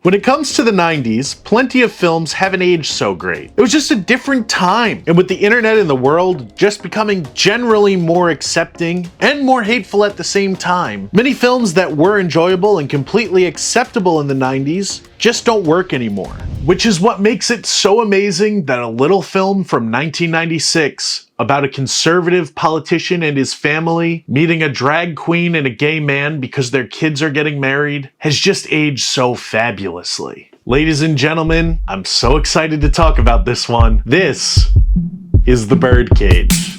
When it comes to the 90s, plenty of films haven't aged so great. It was just a different time, and with the internet and the world just becoming generally more accepting and more hateful at the same time, many films that were enjoyable and completely acceptable in the 90s just don't work anymore. Which is what makes it so amazing that a little film from 1996 about a conservative politician and his family meeting a drag queen and a gay man because their kids are getting married has just aged so fabulously. Ladies and gentlemen, I'm so excited to talk about this one. This is The Birdcage.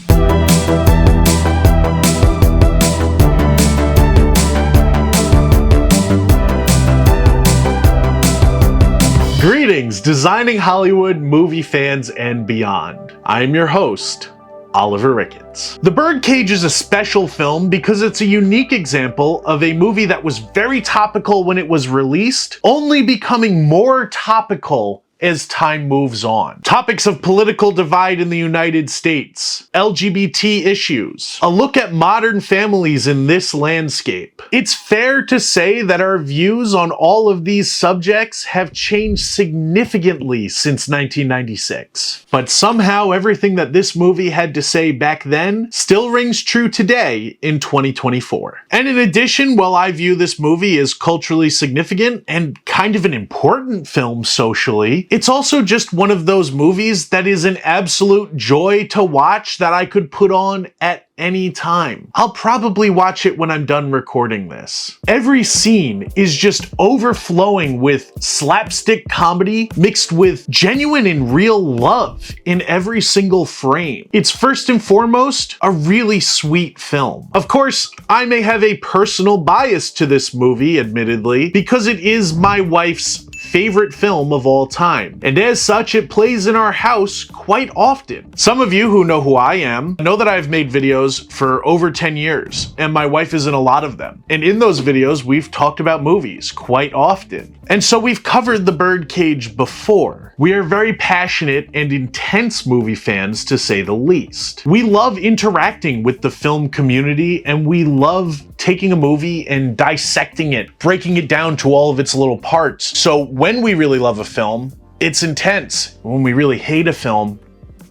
Greetings, Designing Hollywood movie fans and beyond. I am your host, Oliver Ricketts. The Birdcage is a special film because it's a unique example of a movie that was very topical when it was released, only becoming more topical as time moves on. Topics of political divide in the United States, LGBT issues, a look at modern families in this landscape. It's fair to say that our views on all of these subjects have changed significantly since 1996. But somehow everything that this movie had to say back then still rings true today in 2024. And in addition, while I view this movie as culturally significant and kind of an important film socially, it's also just one of those movies that is an absolute joy to watch that I could put on at any time. I'll probably watch it when I'm done recording this. Every scene is just overflowing with slapstick comedy mixed with genuine and real love in every single frame. It's first and foremost a really sweet film. Of course, I may have a personal bias to this movie, admittedly, because it is my wife's favorite film of all time, and as such it plays in our house quite often. Some of you who know who I am know that I've made videos for over 10 years, and my wife is in a lot of them. And in those videos we've talked about movies quite often. And so we've covered The Birdcage before. We are very passionate and intense movie fans, to say the least. We love interacting with the film community, and we love taking a movie and dissecting it, breaking it down to all of its little parts. So when we really love a film, it's intense. When we really hate a film,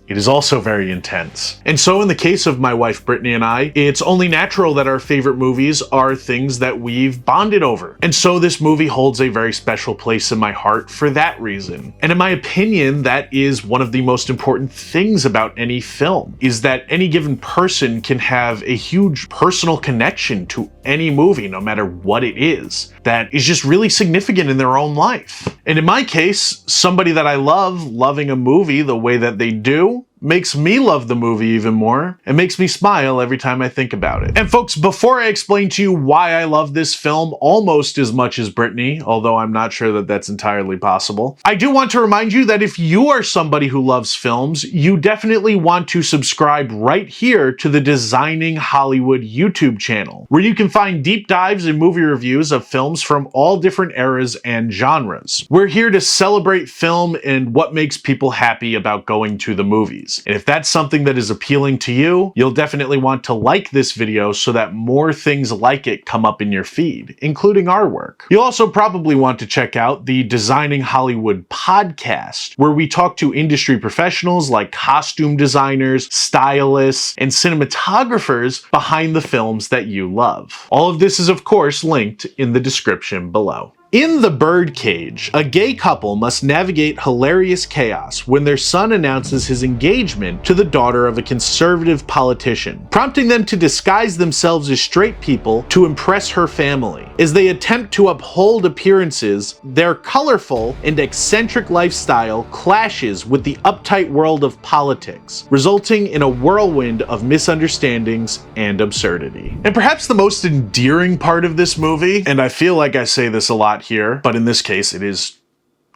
it is also very intense. And so in the case of my wife Brittany and I, it's only natural that our favorite movies are things that we've bonded over. And so this movie holds a very special place in my heart for that reason. And in my opinion, that is one of the most important things about any film, is that any given person can have a huge personal connection to any movie, no matter what it is, that is just really significant in their own life. And in my case, somebody that I love loving a movie the way that they do makes me love the movie even more and makes me smile every time I think about it. And folks, before I explain to you why I love this film almost as much as Brittany, although I'm not sure that that's entirely possible, I do want to remind you that if you are somebody who loves films, you definitely want to subscribe right here to the Designing Hollywood YouTube channel, where you can find deep dives and movie reviews of films from all different eras and genres. We're here to celebrate film and what makes people happy about going to the movies. And if that's something that is appealing to you, you'll definitely want to like this video so that more things like it come up in your feed, including our work. You'll also probably want to check out the Designing Hollywood podcast, where we talk to industry professionals like costume designers, stylists, and cinematographers behind the films that you love. All of this is, of course, linked in the description below. In The Birdcage, a gay couple must navigate hilarious chaos when their son announces his engagement to the daughter of a conservative politician, prompting them to disguise themselves as straight people to impress her family. As they attempt to uphold appearances, their colorful and eccentric lifestyle clashes with the uptight world of politics, resulting in a whirlwind of misunderstandings and absurdity. And perhaps the most endearing part of this movie, and I feel like I say this a lot here, but in this case it is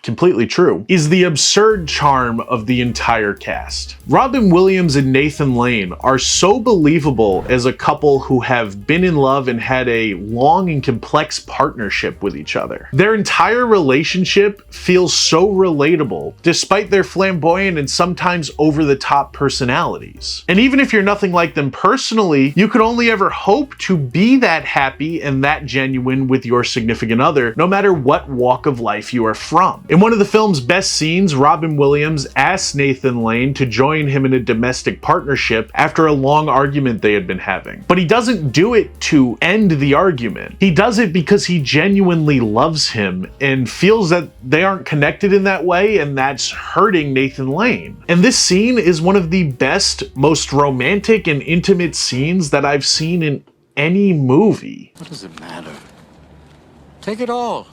completely true, is the absurd charm of the entire cast. Robin Williams and Nathan Lane are so believable as a couple who have been in love and had a long and complex partnership with each other. Their entire relationship feels so relatable, despite their flamboyant and sometimes over-the-top personalities. And even if you're nothing like them personally, you could only ever hope to be that happy and that genuine with your significant other, no matter what walk of life you are from. In one of the film's best scenes, Robin Williams asks Nathan Lane to join him in a domestic partnership after a long argument they had been having. But he doesn't do it to end the argument. He does it because he genuinely loves him and feels that they aren't connected in that way, and that's hurting Nathan Lane. And this scene is one of the best, most romantic and intimate scenes that I've seen in any movie. What does it matter? Take it all.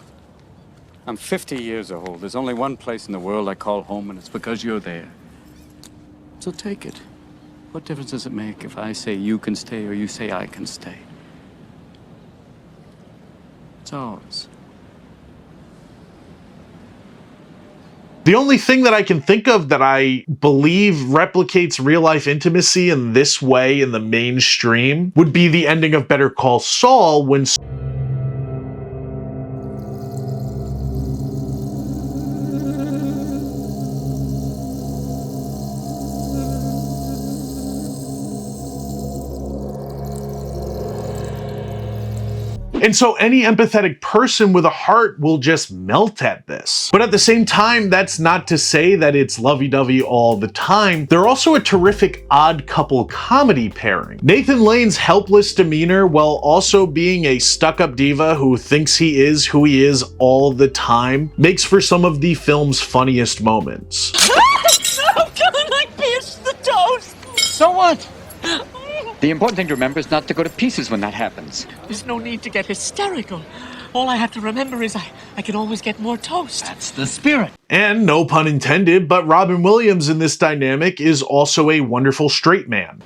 I'm 50 years old. There's only one place in the world I call home, and it's because you're there. So take it. What difference does it make if I say you can stay or you say I can stay? It's ours. The only thing that I can think of that I believe replicates real-life intimacy in this way in the mainstream would be the ending of Better Call Saul when And so any empathetic person with a heart will just melt at this. But at the same time, that's not to say that it's lovey-dovey all the time. They're also a terrific odd couple comedy pairing. Nathan Lane's helpless demeanor, while also being a stuck-up diva who thinks he is who he is all the time, makes for some of the film's funniest moments. Oh, God, I pierced the toast! So what? The important thing to remember is not to go to pieces when that happens. There's no need to get hysterical. All I have to remember is I can always get more toast. That's the spirit. And no pun intended, but Robin Williams in this dynamic is also a wonderful straight man.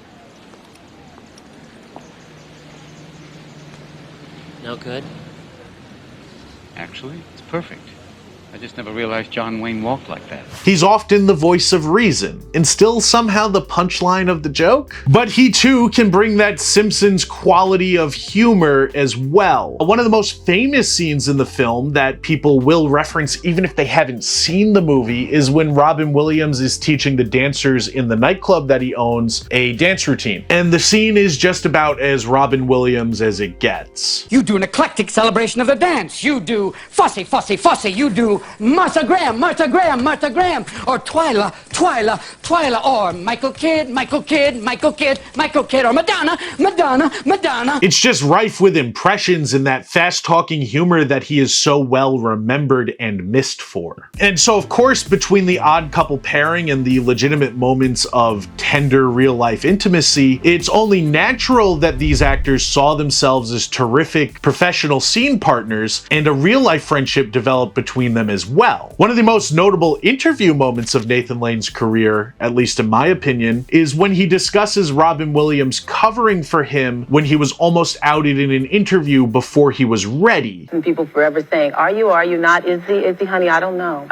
No good? Actually, it's perfect. I just never realized John Wayne walked like that. He's often the voice of reason, and still somehow the punchline of the joke. But he too can bring that Simpsons quality of humor as well. One of the most famous scenes in the film that people will reference even if they haven't seen the movie is when Robin Williams is teaching the dancers in the nightclub that he owns a dance routine. And the scene is just about as Robin Williams as it gets. You do an eclectic celebration of the dance. You do fussy, fussy, fussy. You do Martha Graham, Martha Graham, Martha Graham, or Twyla, Twyla, Twyla, or Michael Kidd, Michael Kidd, Michael Kidd, Michael Kidd, or Madonna, Madonna, Madonna. It's just rife with impressions and that fast-talking humor that he is so well remembered and missed for. And so, of course, between the odd couple pairing and the legitimate moments of tender real-life intimacy, it's only natural that these actors saw themselves as terrific professional scene partners, and a real-life friendship developed between them as well. One of the most notable interview moments of Nathan Lane's career, at least in my opinion, is when he discusses Robin Williams covering for him when he was almost outed in an interview before he was ready. And people forever saying, are you not? Is he, honey? I don't know.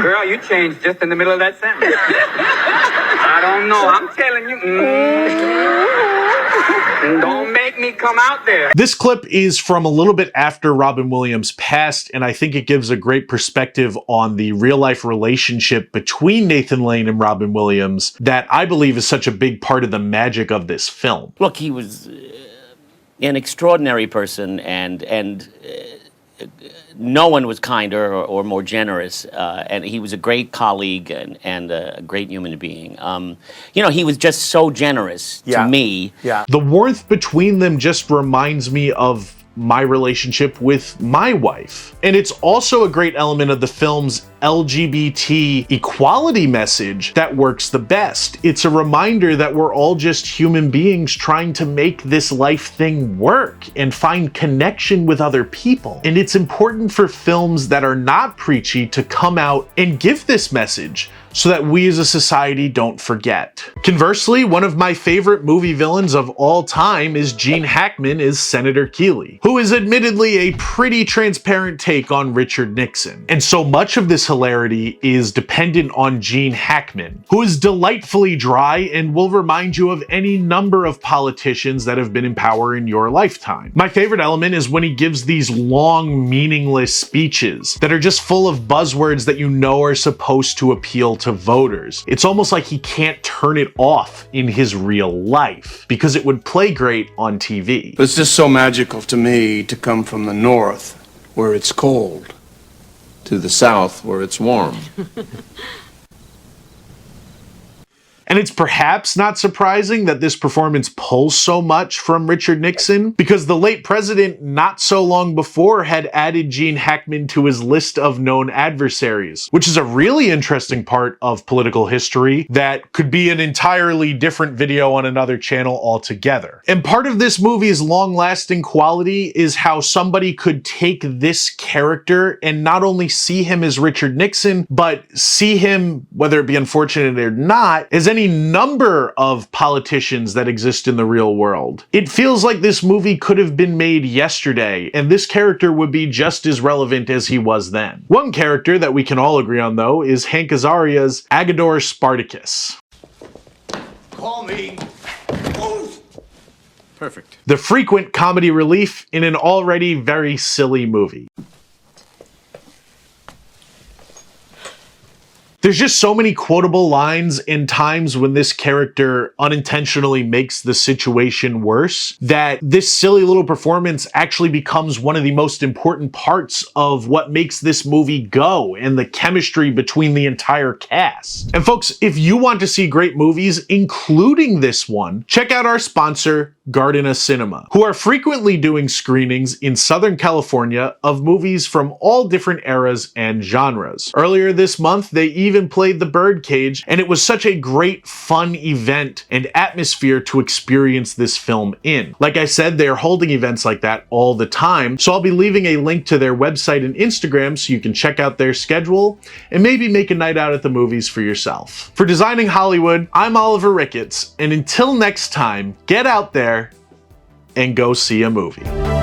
Girl, you changed just in the middle of that sentence. I don't know. I'm telling you. Don't make me come out there. This clip is from a little bit after Robin Williams passed, and I think it gives a great perspective on the real-life relationship between Nathan Lane and Robin Williams that I believe is such a big part of the magic of this film. Look, he was an extraordinary person, and no one was kinder or more generous, and he was a great colleague and a great human being. You know, he was just so generous to me. Yeah. The warmth between them just reminds me of my relationship with my wife. And it's also a great element of the film's LGBT equality message that works the best. It's a reminder that we're all just human beings trying to make this life thing work and find connection with other people. And it's important for films that are not preachy to come out and give this message. so that we as a society don't forget. Conversely, one of my favorite movie villains of all time is Gene Hackman as Senator Keeley, who is admittedly a pretty transparent take on Richard Nixon. And so much of this hilarity is dependent on Gene Hackman, who is delightfully dry and will remind you of any number of politicians that have been in power in your lifetime. My favorite element is when he gives these long, meaningless speeches that are just full of buzzwords that you know are supposed to appeal to voters. It's almost like he can't turn it off in his real life because it would play great on TV. It's just so magical to me to come from the north, where it's cold, to the south, where it's warm. And it's perhaps not surprising that this performance pulls so much from Richard Nixon, because the late president not so long before had added Gene Hackman to his list of known adversaries, which is a really interesting part of political history that could be an entirely different video on another channel altogether. And part of this movie's long-lasting quality is how somebody could take this character and not only see him as Richard Nixon, but see him, whether it be unfortunate or not, as any number of politicians that exist in the real world. It feels like this movie could have been made yesterday, and this character would be just as relevant as he was then. One character that we can all agree on, though, is Hank Azaria's Agador Spartacus. Call me. Perfect. The frequent comedy relief in an already very silly movie. There's just so many quotable lines and times when this character unintentionally makes the situation worse that this silly little performance actually becomes one of the most important parts of what makes this movie go and the chemistry between the entire cast. And folks, if you want to see great movies, including this one, check out our sponsor, Gardena Cinema, who are frequently doing screenings in Southern California of movies from all different eras and genres. Earlier this month, they even played the Birdcage, and it was such a great, fun event and atmosphere to experience this film in. Like I said, they're holding events like that all the time, so I'll be leaving a link to their website and Instagram so you can check out their schedule and maybe make a night out at the movies for yourself. For Designing Hollywood, I'm Oliver Ricketts, and until next time, get out there and go see a movie.